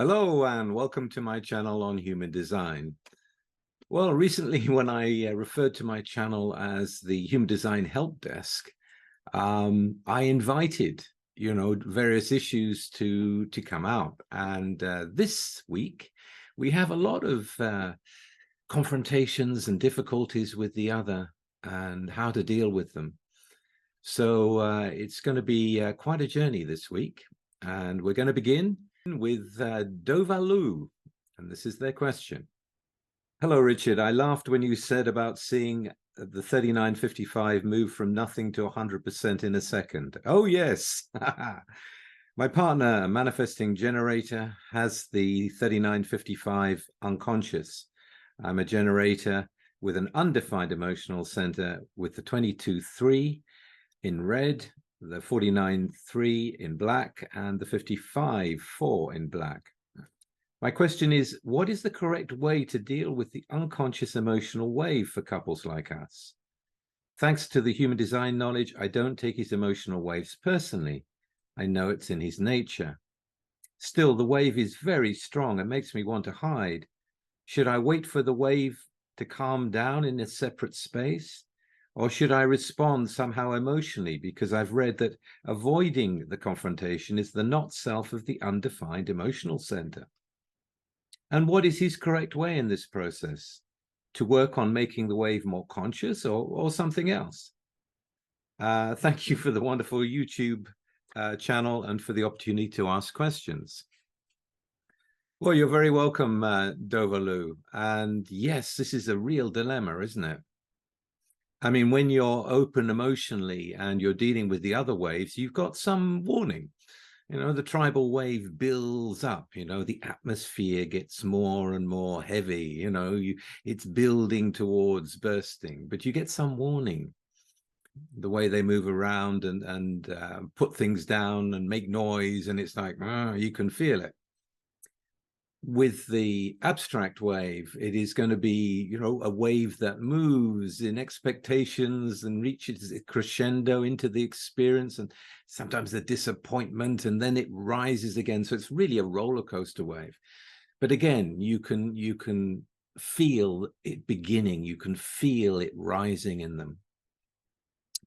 Hello and welcome to my channel on human design. Well, recently when I referred to my channel as the Human Design Help Desk, I invited, various issues to come out. And this week we have a lot of confrontations and difficulties with the other and how to deal with them. So it's going to be quite a journey this week. And we're going to begin with Dovalu, and this is their question. Hello, Richard. I laughed when you said about seeing the 3955 move from nothing to 100% in a second. Oh, yes. My partner, a manifesting generator, has the 3955 unconscious. I'm a generator with an undefined emotional center with the 22-3 in red, the 49-3 in black, and the 55-4 in black. My question is, what is the correct way to deal with the unconscious emotional wave for couples like us? Thanks to the human design knowledge, I don't take his emotional waves personally. I know it's in his nature. Still, the wave is very strong and makes me want to hide. Should I wait for the wave to calm down in a separate space? Or should I respond somehow emotionally, because I've read that avoiding the confrontation is the not self of the undefined emotional center? And what is his correct way in this process? To work on making the wave more conscious or something else? Thank you for the wonderful YouTube channel and for the opportunity to ask questions. Well, you're very welcome, Dovalu. And yes, this is a real dilemma, isn't it? I mean, when you're open emotionally and you're dealing with the other waves, you've got some warning. The tribal wave builds up, the atmosphere gets more and more heavy, it's building towards bursting, but you get some warning. The way they move around and put things down and make noise, and it's like, you can feel it. With the abstract wave, it is going to be, a wave that moves in expectations and reaches a crescendo into the experience, and sometimes the disappointment, and then it rises again. So it's really a roller coaster wave. But again, you can feel it beginning, you can feel it rising in them.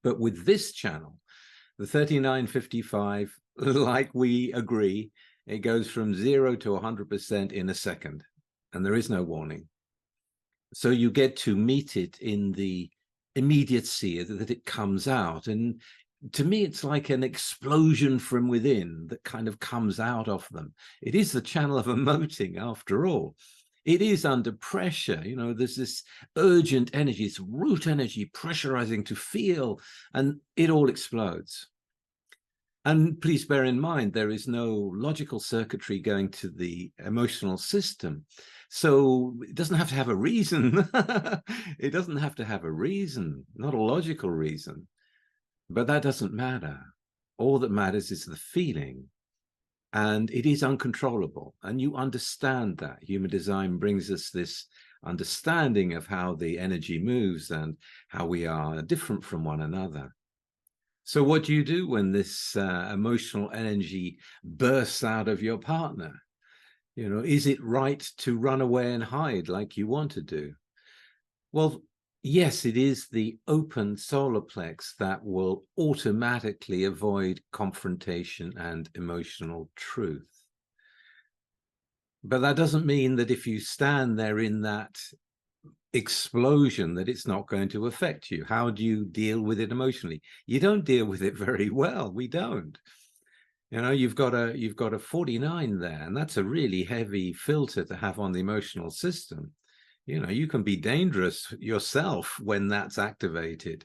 But with this channel, the 3955, like we agree, it goes from 0 to 100% in a second, and there is no warning. So you get to meet it in the immediacy that it comes out. And to me, it's like an explosion from within that kind of comes out of them. It is the channel of emoting, after all. It is under pressure. There's this urgent energy, it's root energy pressurizing to feel, and it all explodes. And please bear in mind, there is no logical circuitry going to the emotional system. So it doesn't have to have a reason. It doesn't have to have a reason, not a logical reason. But that doesn't matter. All that matters is the feeling. And it is uncontrollable. And you understand that. Human design brings us this understanding of how the energy moves and how we are different from one another. So what do you do when this emotional energy bursts out of your partner? Is it right to run away and hide like you want to do? Well, yes, it is the open SolarPlex that will automatically avoid confrontation and emotional truth. But that doesn't mean that if you stand there in that explosion that it's not going to affect you. How do you deal with it emotionally? You don't deal with it very well. We don't. You've got a 49 there, and that's a really heavy filter to have on the emotional system. You can be dangerous yourself when that's activated.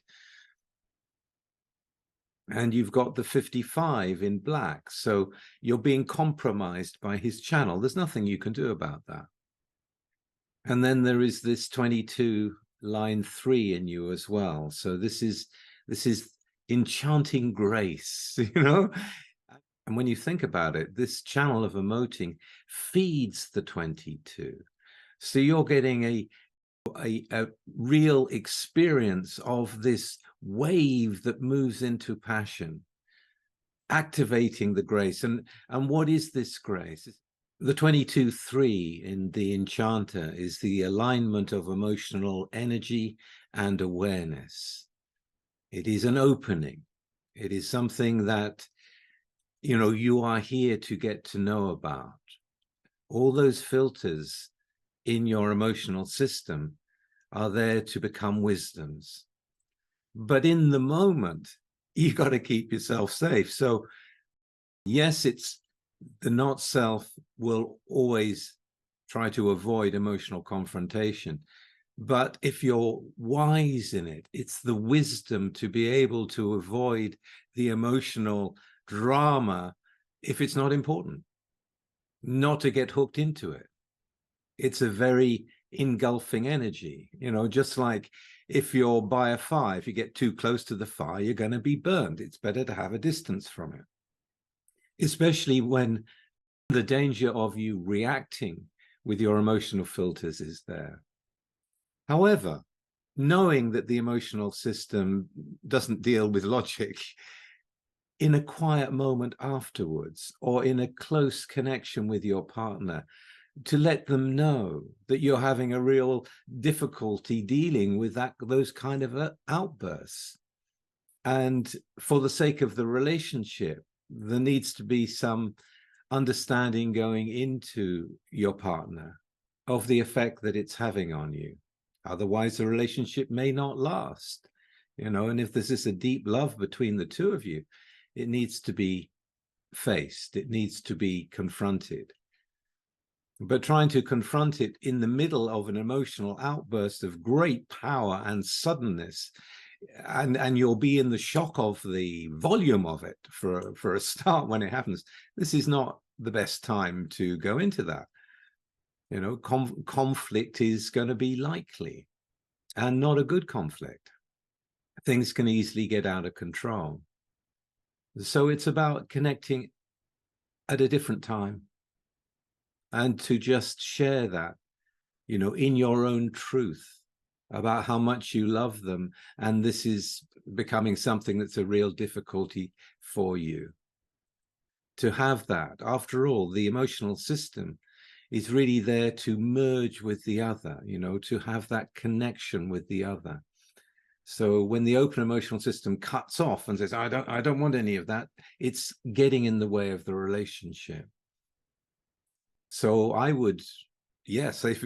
And you've got the 55 in black, so you're being compromised by his channel. There's nothing you can do about that. And then there is this 22 line 3 in you as well. So this is enchanting grace, And when you think about it, this channel of emoting feeds the 22. So you're getting a real experience of this wave that moves into passion, activating the grace. And what is this grace? The 22-3 in the Enchanter is the alignment of emotional energy and awareness. It is an opening. It is something that, you are here to get to know about. All those filters in your emotional system are there to become wisdoms. But in the moment, you got to keep yourself safe. So yes, it's the not self will always try to avoid emotional confrontation. But if you're wise in it, it's the wisdom to be able to avoid the emotional drama if it's not important, not to get hooked into it. It's a very engulfing energy, just like if you're by a fire, if you get too close to the fire, you're going to be burned. It's better to have a distance from it, especially when the danger of you reacting with your emotional filters is there. However, knowing that the emotional system doesn't deal with logic, in a quiet moment afterwards, or in a close connection with your partner, to let them know that you're having a real difficulty dealing with those kind of outbursts. And for the sake of the relationship, there needs to be some understanding going into your partner of the effect that it's having on you. Otherwise, the relationship may not last, and if there's a deep love between the two of you, it needs to be faced. It needs to be confronted. But trying to confront it in the middle of an emotional outburst of great power and suddenness, and you'll be in the shock of the volume of it for a start when it happens. This is not the best time to go into that. Conflict is going to be likely, and not a good conflict. Things can easily get out of control. So it's about connecting at a different time, and to just share that, in your own truth about how much you love them. And this is becoming something that's a real difficulty for you. To have that, after all, the emotional system is really there to merge with the other, to have that connection with the other. So when the open emotional system cuts off and says, I don't want any of that, it's getting in the way of the relationship. So I would, yes, if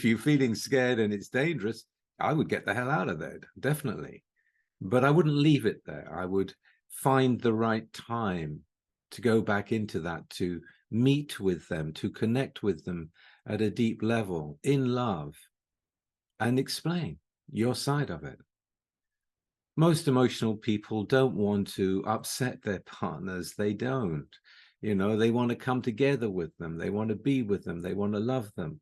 you're feeling scared and it's dangerous, I would get the hell out of there, definitely. But I wouldn't leave it there. I would find the right time to go back into that, to meet with them, to connect with them at a deep level in love, and explain your side of it. Most emotional people don't want to upset their partners. They don't. They want to come together with them. They want to be with them. They want to love them.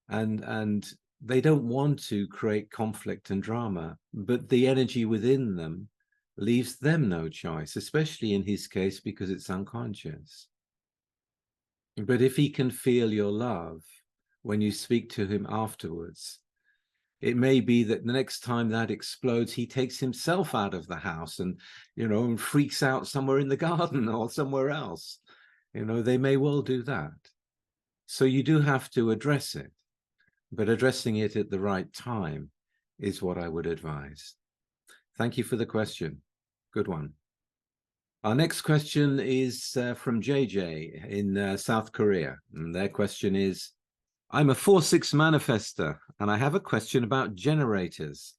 And they don't want to create conflict and drama, but the energy within them leaves them no choice, especially in his case, because it's unconscious. But if he can feel your love when you speak to him afterwards, it may be that the next time that explodes, he takes himself out of the house and, and freaks out somewhere in the garden or somewhere else. They may well do that. So you do have to address it, but addressing it at the right time is what I would advise. Thank you for the question. Good one. Our next question is from JJ in South Korea. And their question is, I'm a 4/6 manifestor, and I have a question about generators.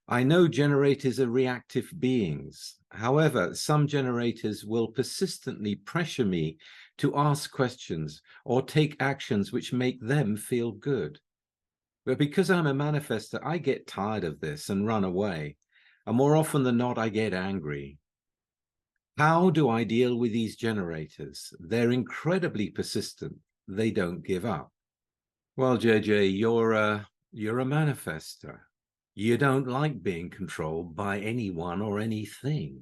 I know generators are reactive beings. However, some generators will persistently pressure me to ask questions or take actions which make them feel good. But because I'm a manifestor, I get tired of this and run away. And more often than not, I get angry. How do I deal with these generators? They're incredibly persistent. They don't give up. Well, JJ, you're a manifestor. You don't like being controlled by anyone or anything.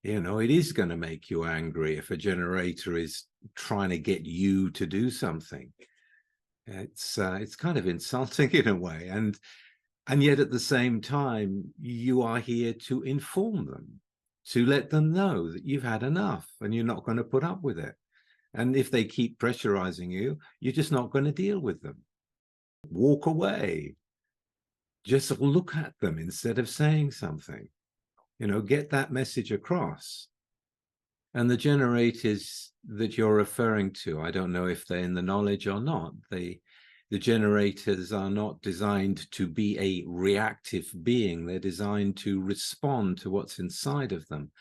It is going to make you angry if a generator is trying to get you to do something. It's kind of insulting in a way, and yet at the same time, you are here to inform them, to let them know that you've had enough and you're not going to put up with it. And if they keep pressurizing you, you're just not going to deal with them. Walk away. Just look at them instead of saying something. Get that message across. And the generators that you're referring to, I don't know if they're in the knowledge or not. The generators are not designed to be a reactive being. They're designed to respond to what's inside of them.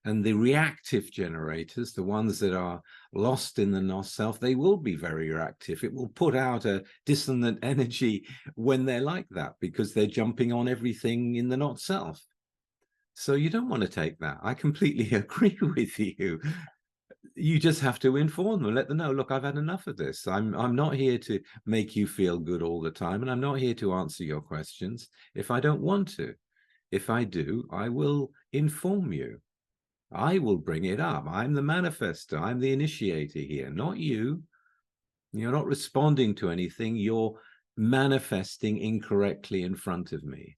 And the reactive generators, the ones that are lost in the not self, they will be very reactive. It will put out a dissonant energy when they're like that, because they're jumping on everything in the not self. So you don't want to take that. I completely agree with you. You just have to inform them, let them know, look, I've had enough of this. I'm not here to make you feel good all the time, and I'm not here to answer your questions if I don't want to. If I do, I will inform you. I will bring it up. I'm the manifestor. I'm the initiator here, not you. You're not responding to anything. You're manifesting incorrectly in front of me.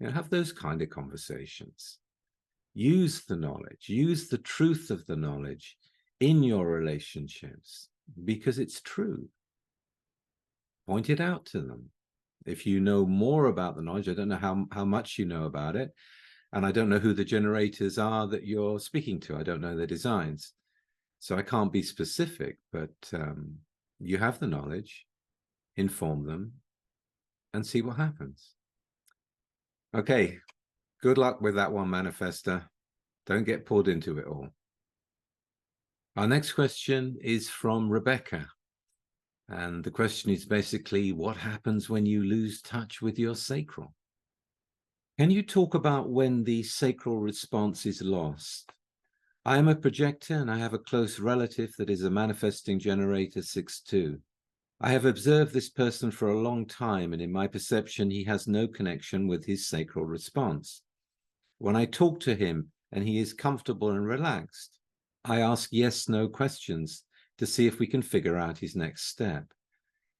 Have those kind of conversations. Use the knowledge, use the truth of the knowledge in your relationships, because it's true. Point it out to them. If you know more about the knowledge, I don't know how much you know about it, and I don't know who the generators are that you're speaking to. I don't know their designs, so I can't be specific, but you have the knowledge, inform them, and see what happens. Okay, good luck with that one, Manifestor. Don't get pulled into it all. Our next question is from Rebecca. And the question is basically, what happens when you lose touch with your sacral? Can you talk about when the sacral response is lost? I am a projector and I have a close relative that is a manifesting generator 6-2. I have observed this person for a long time, and in my perception, he has no connection with his sacral response. When I talk to him and he is comfortable and relaxed, I ask yes/no questions to see if we can figure out his next step.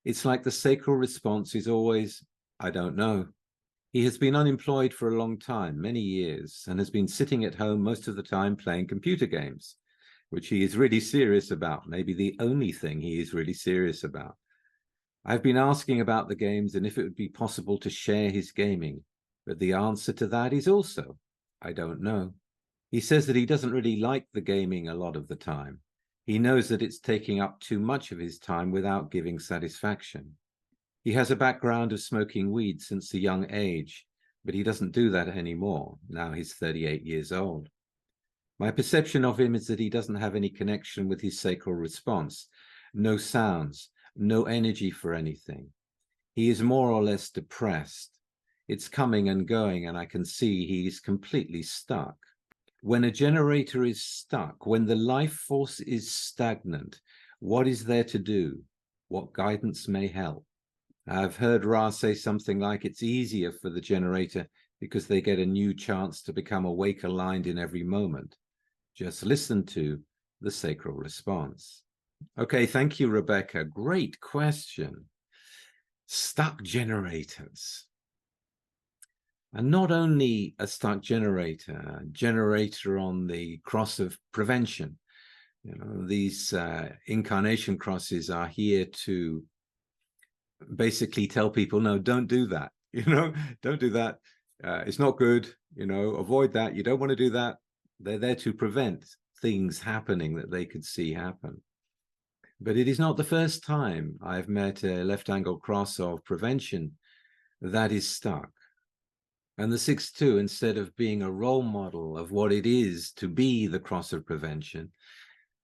It's like the sacral response is always, I don't know. He has been unemployed for a long time, many years, and has been sitting at home most of the time playing computer games, which he is really serious about, maybe the only thing he is really serious about. I've been asking about the games and if it would be possible to share his gaming, but the answer to that is also, I don't know. He says that he doesn't really like the gaming a lot of the time. He knows that it's taking up too much of his time without giving satisfaction. He has a background of smoking weed since a young age, but he doesn't do that anymore. Now he's 38 years old. My perception of him is that he doesn't have any connection with his sacral response. No sounds, no energy for anything. He is more or less depressed. It's coming and going, and I can see he's completely stuck. When a generator is stuck, when the life force is stagnant, what is there to do? What guidance may help? I've heard Ra say something like it's easier for the generator because they get a new chance to become awake aligned in every moment. Just listen to the sacral response. Okay, thank you, Rebecca. Great question. Stuck generators. And not only a stuck generator on the cross of prevention. These incarnation crosses are here to basically tell people, no, don't do that. Don't do that. It's not good. Avoid that. You don't want to do that. They're there to prevent things happening that they could see happen. But it is not the first time I've met a left angle cross of prevention that is stuck. And the 6-2, instead of being a role model of what it is to be the cross of prevention,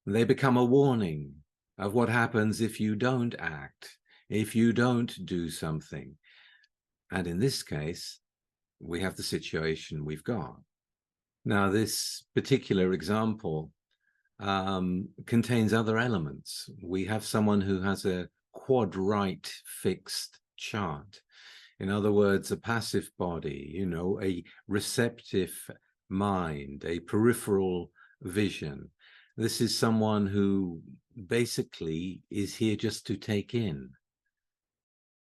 they become a warning of what happens if you don't act, if you don't do something. And in this case, we have the situation we've got. Now, this particular example contains other elements. We have someone who has a quad-right fixed chart. In other words, a passive body, a receptive mind, a peripheral vision. This is someone who basically is here just to take in.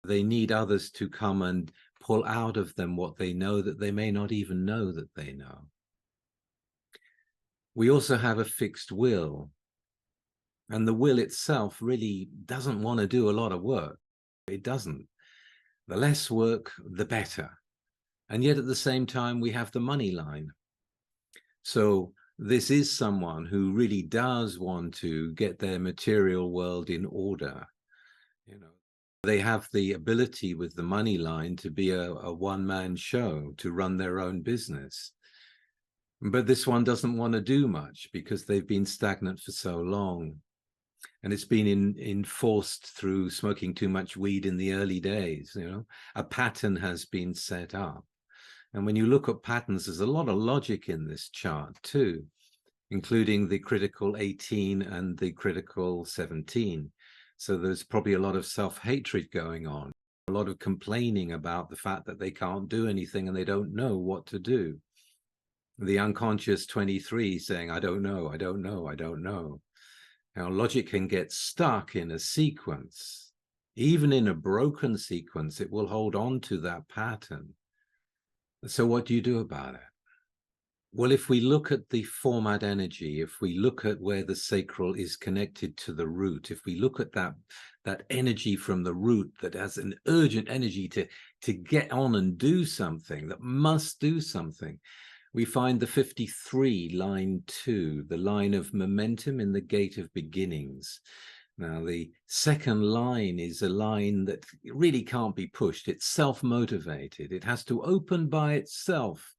They need others to come and pull out of them what they know that they may not even know that they know. We also have a fixed will. And the will itself really doesn't want to do a lot of work. It doesn't. The less work, the better. And yet at the same time, we have the money line. So this is someone who really does want to get their material world in order. You know, they have the ability with the money line to be a one-man show, to run their own business. But this one doesn't want to do much because they've been stagnant for so long. And it's been enforced through smoking too much weed in the early days. You know, a pattern has been set up. And when you look at patterns, there's a lot of logic in this chart too, including the critical 18 and the critical 17. So there's probably a lot of self-hatred going on, a lot of complaining about the fact that they can't do anything and they don't know what to do. The unconscious 23 saying, I don't know, I don't know, I don't know. Now, logic can get stuck in a sequence. Even in a broken sequence, it will hold on to that pattern. So what do you do about it? Well, if we look at the format energy, if we look at where the sacral is connected to the root, if we look at that energy from the root that has an urgent energy to get on and do something, that must do something, we find the 53, line 2, the line of momentum in the gate of beginnings. Now, the second line is a line that really can't be pushed. It's self-motivated. It has to open by itself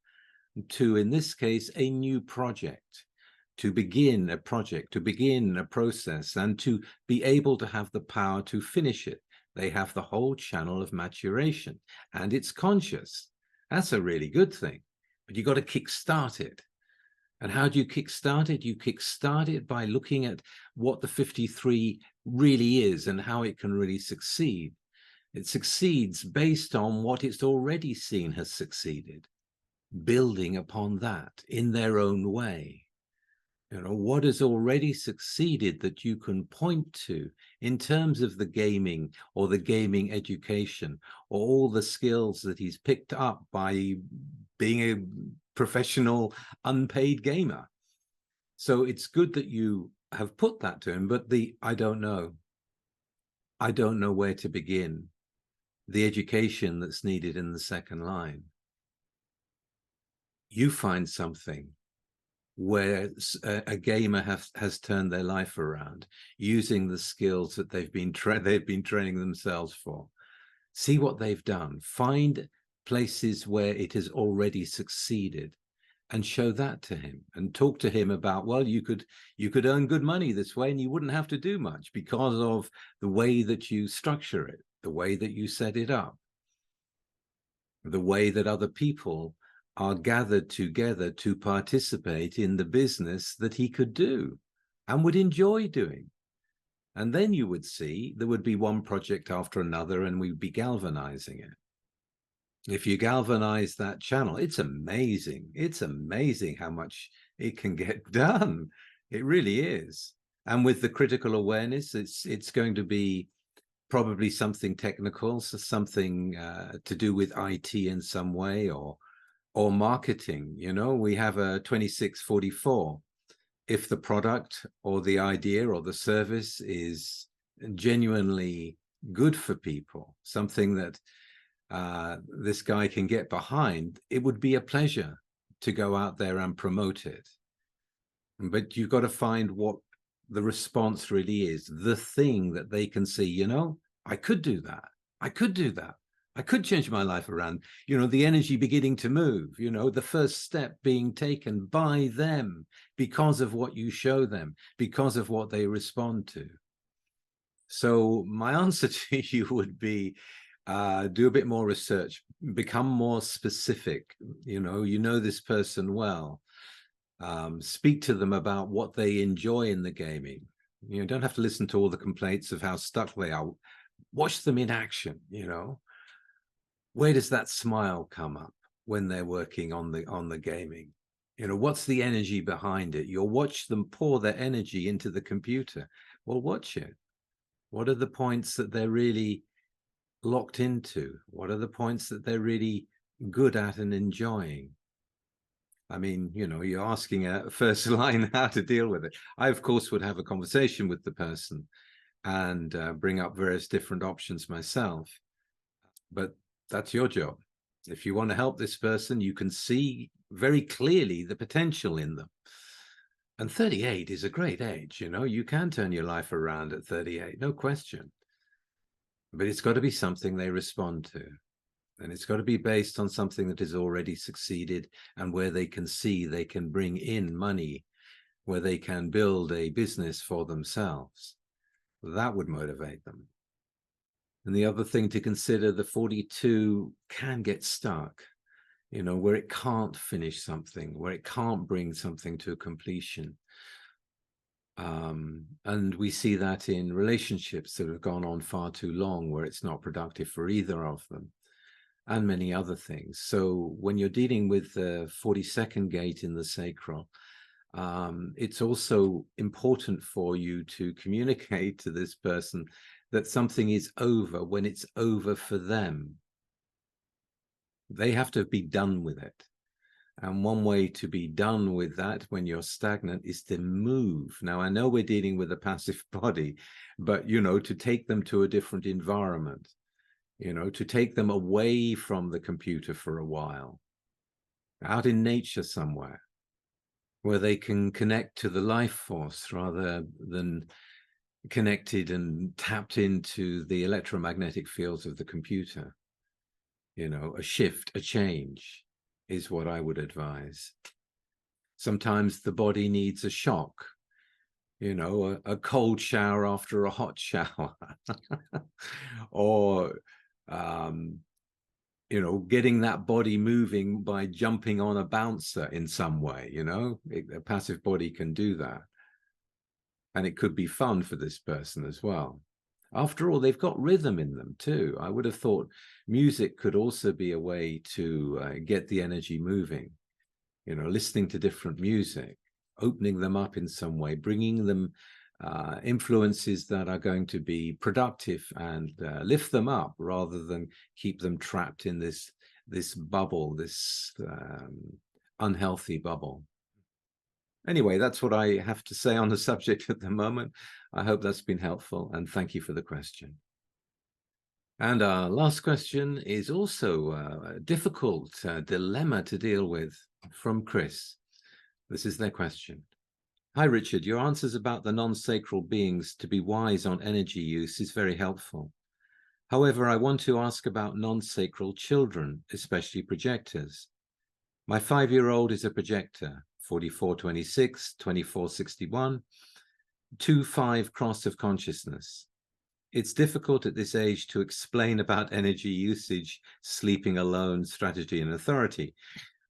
to, in this case, a new project, to begin a project, to begin a process, and to be able to have the power to finish it. They have the whole channel of maturation, and it's conscious. That's a really good thing. But you've got to kickstart it. And how do you kickstart it? You kickstart it by looking at what the 53 really is and how it can really succeed. It succeeds based on what it's already seen has succeeded, building upon that in their own way. You know, what has already succeeded that you can point to in terms of the gaming or the gaming education or all the skills that he's picked up by being a professional unpaid gamer. So it's good that you have put that to him, but I don't know where to begin, the education that's needed in the second line. You find something where a gamer has turned their life around using the skills that they've been training themselves for. See what they've done. Find places where it has already succeeded and show that to him, and talk to him about, well, you could earn good money this way and you wouldn't have to do much because of the way that you structure it, the way that you set it up, the way that other people are gathered together to participate in the business that he could do and would enjoy doing. And then you would see there would be one project after another and we'd be galvanizing it. If you galvanize that channel, it's amazing. It's amazing how much it can get done. It really is. And with the critical awareness, it's going to be probably something technical, so something to do with IT in some way, or marketing. You know, we have a 2644. If the product or the idea or the service is genuinely good for people, something that this guy can get behind, it would be a pleasure to go out there and promote it. But you've got to find what the response really is, the thing that they can see, you know, I could do that. I could do that. I could change my life around, you know, the energy beginning to move, you know, the first step being taken by them because of what you show them, because of what they respond to. So my answer to you would be, do a bit more research, become more specific. You know this person well. Speak to them about what they enjoy in the gaming. You know, don't have to listen to all the complaints of how stuck they are. Watch them in action, you know. Where does that smile come up when they're working on the gaming? You know, what's the energy behind it? You'll watch them pour their energy into the computer. Well, watch it. What are the points that they're really locked into? What are the points that they're really good at and enjoying? I mean, you know, you're asking a first line how to deal with it. I, of course, would have a conversation with the person and bring up various different options myself. But that's your job. If you want to help this person, you can see very clearly the potential in them. And 38 is a great age, you know, you can turn your life around at 38, no question. But it's got to be something they respond to. And it's got to be based on something that has already succeeded and where they can see they can bring in money, where they can build a business for themselves. That would motivate them. And the other thing to consider, the 42 can get stuck, you know, where it can't finish something, where it can't bring something to completion. And we see that in relationships that have gone on far too long, where it's not productive for either of them, and many other things. So when you're dealing with the 42nd gate in the sacral, it's also important for you to communicate to this person that something is over when it's over for them. They have to be done with it. And one way to be done with that when you're stagnant is to move. Now, I know we're dealing with a passive body, but, you know, to take them to a different environment, you know, to take them away from the computer for a while, out in nature somewhere, where they can connect to the life force rather than connected and tapped into the electromagnetic fields of the computer. You know, a shift, a change is what I would advise. Sometimes the body needs a shock, you know, a cold shower after a hot shower, or, you know, getting that body moving by jumping on a bouncer in some way, you know, a passive body can do that. And it could be fun for this person as well. After all, they've got rhythm in them too. I would have thought music could also be a way to get the energy moving, you know, listening to different music, opening them up in some way, bringing them influences that are going to be productive and lift them up rather than keep them trapped in this bubble, this unhealthy bubble. Anyway, that's what I have to say on the subject at the moment. I hope that's been helpful, and thank you for the question. And our last question is also a difficult dilemma to deal with from Chris. This is their question. Hi, Richard. Your answers about the non-sacral beings to be wise on energy use is very helpful. However, I want to ask about non-sacral children, especially projectors. My 5-year-old is a projector, 4426, 2461, 2-5 cross of consciousness. It's difficult at this age to explain about energy usage, sleeping alone, strategy, and authority.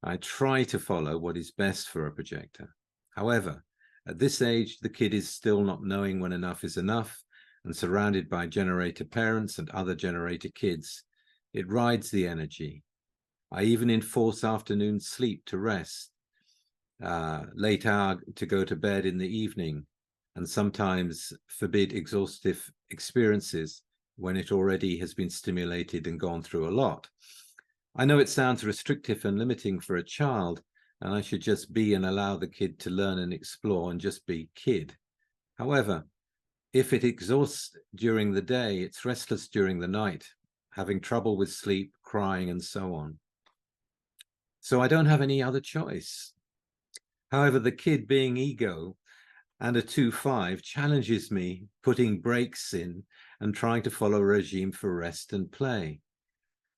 I try to follow what is best for a projector. However, at this age, the kid is still not knowing when enough is enough and surrounded by generator parents and other generator kids. It rides the energy. I even enforce afternoon sleep to rest, late hour to go to bed in the evening, and sometimes forbid exhaustive experiences when it already has been stimulated and gone through a lot. I know it sounds restrictive and limiting for a child, and I should just be and allow the kid to learn and explore and just be kid. However, if it exhausts during the day, it's restless during the night, having trouble with sleep, crying, and so on. So I don't have any other choice. However, the kid being ego and a 2-5 challenges me putting breaks in and trying to follow a regime for rest and play.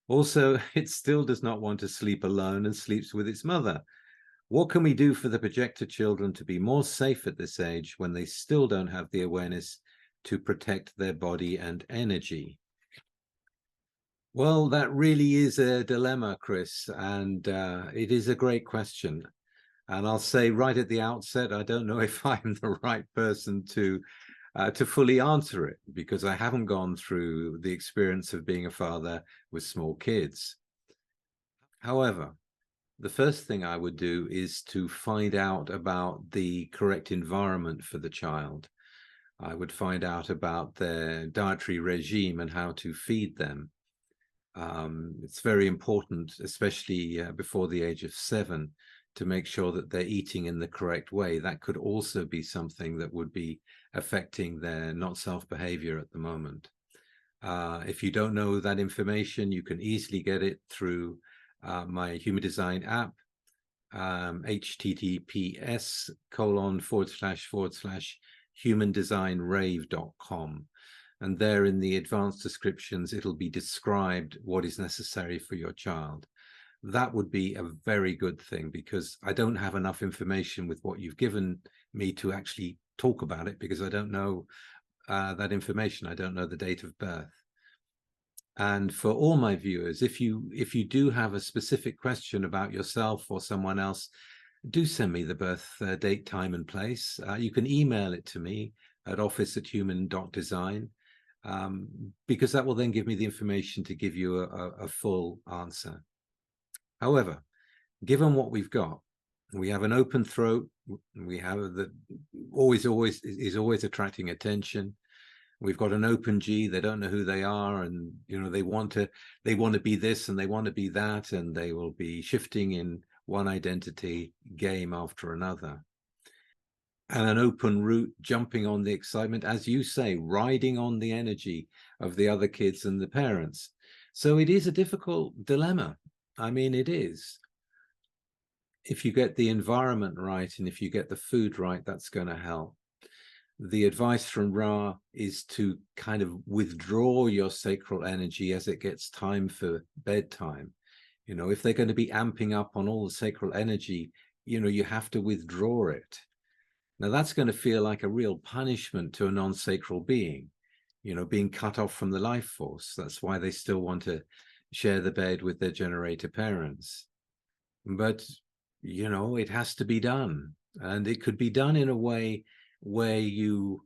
Also, it still does not want to sleep alone and sleeps with its mother. What can we do for the projector children to be more safe at this age when they still don't have the awareness to protect their body and energy? Well, that really is a dilemma, Chris, and it is a great question. And I'll say right at the outset, I don't know if I'm the right person to fully answer it, because I haven't gone through the experience of being a father with small kids. However, the first thing I would do is to find out about the correct environment for the child. I would find out about their dietary regime and how to feed them. It's very important, especially before the age of 7, to make sure that they're eating in the correct way. That could also be something that would be affecting their not self behavior at the moment. If you don't know that information, you can easily get it through my human design app, https://humandesignrave.com. And there in the advanced descriptions, it'll be described what is necessary for your child. That would be a very good thing, because I don't have enough information with what you've given me to actually talk about it, because I don't know that information. I don't know the date of birth. And for all my viewers, if you do have a specific question about yourself or someone else, do send me the birth date, time, and place. You can email it to me at office@human.design, because that will then give me the information to give you a full answer. However, given what we've got, we have an open throat. We have the always attracting attention. We've got an open G. They don't know who they are, and they want to be this and they want to be that, and they will be shifting in one identity game after another. And an open root, jumping on the excitement, as you say, riding on the energy of the other kids and the parents. So it is a difficult dilemma. I mean, it is. If you get the environment right and if you get the food right, that's going to help. The advice from Ra is to kind of withdraw your sacral energy as it gets time for bedtime. If they're going to be amping up on all the sacral energy, you have to withdraw it. Now, that's going to feel like a real punishment to a non-sacral being, being cut off from the life force. That's why they still want to share the bed with their generator parents. But, it has to be done. And it could be done in a way where you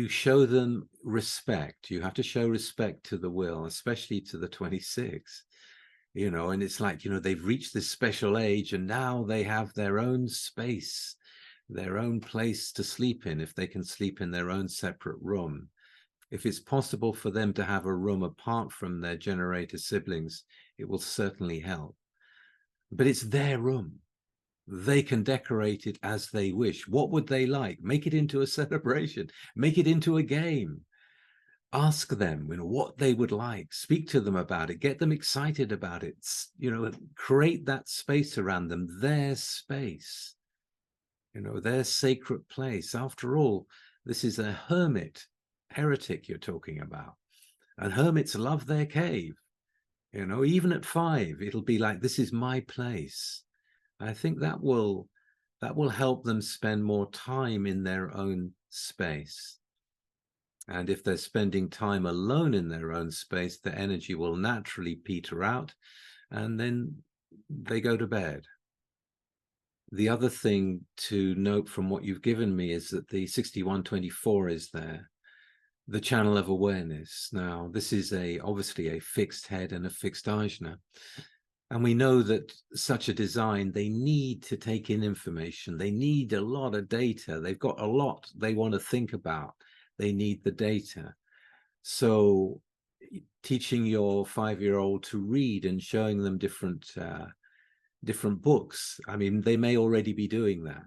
show them respect. You have to show respect to the will, especially to the 26, and it's like, they've reached this special age and now they have their own space, their own place to sleep in, if they can sleep in their own separate room. If it's possible for them to have a room apart from their generator siblings, it will certainly help. But it's their room. They can decorate it as they wish. What would they like? Make it into a celebration. Make it into a game. Ask them, what they would like. Speak to them about it. Get them excited about it. Create that space around them, their space, their sacred place. After all, this is a heretic you're talking about. And hermits love their cave. Even at 5, it'll be like, this is my place. I think that will help them spend more time in their own space. And if they're spending time alone in their own space, the energy will naturally peter out, and then they go to bed. The other thing to note from what you've given me is that the 6124 is there, the channel of awareness. Now, this is obviously a fixed head and a fixed ajna. And we know that such a design, they need to take in information. They need a lot of data. They've got a lot they want to think about. They need the data. So teaching your 5-year-old to read and showing them different books. I mean, they may already be doing that,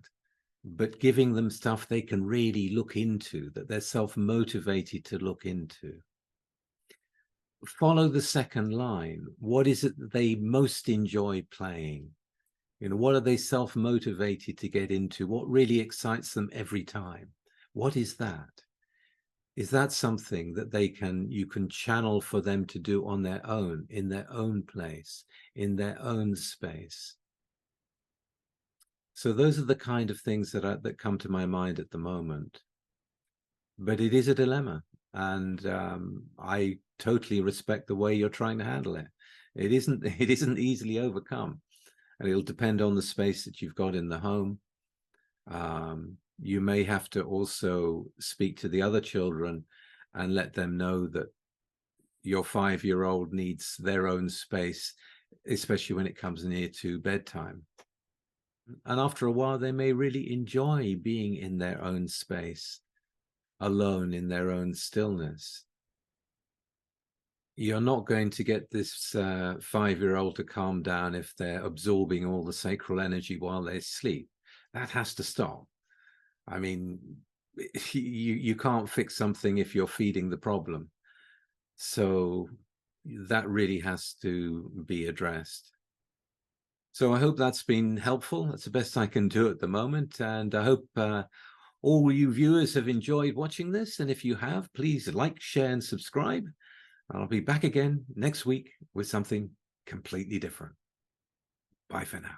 but giving them stuff they can really look into, that they're self-motivated to look into. Follow the second line. What is it that they most enjoy playing? What are they self-motivated to get into? What really excites them every time? What is that? Is that something that you can channel for them to do on their own, in their own place, in their own space? So those are the kind of things that come to my mind at the moment. But it is a dilemma, and I totally respect the way you're trying to handle it. It isn't easily overcome, and it'll depend on the space that you've got in the home. You may have to also speak to the other children and let them know that your 5-year-old needs their own space, especially when it comes near to bedtime. And after a while, they may really enjoy being in their own space, alone in their own stillness. You're not going to get this 5-year-old to calm down if they're absorbing all the sacral energy while they sleep. That has to stop. I mean, you can't fix something if you're feeding the problem. So that really has to be addressed. So I hope that's been helpful. That's the best I can do at the moment. And I hope all you viewers have enjoyed watching this. And if you have, please like, share, and subscribe. I'll be back again next week with something completely different. Bye for now.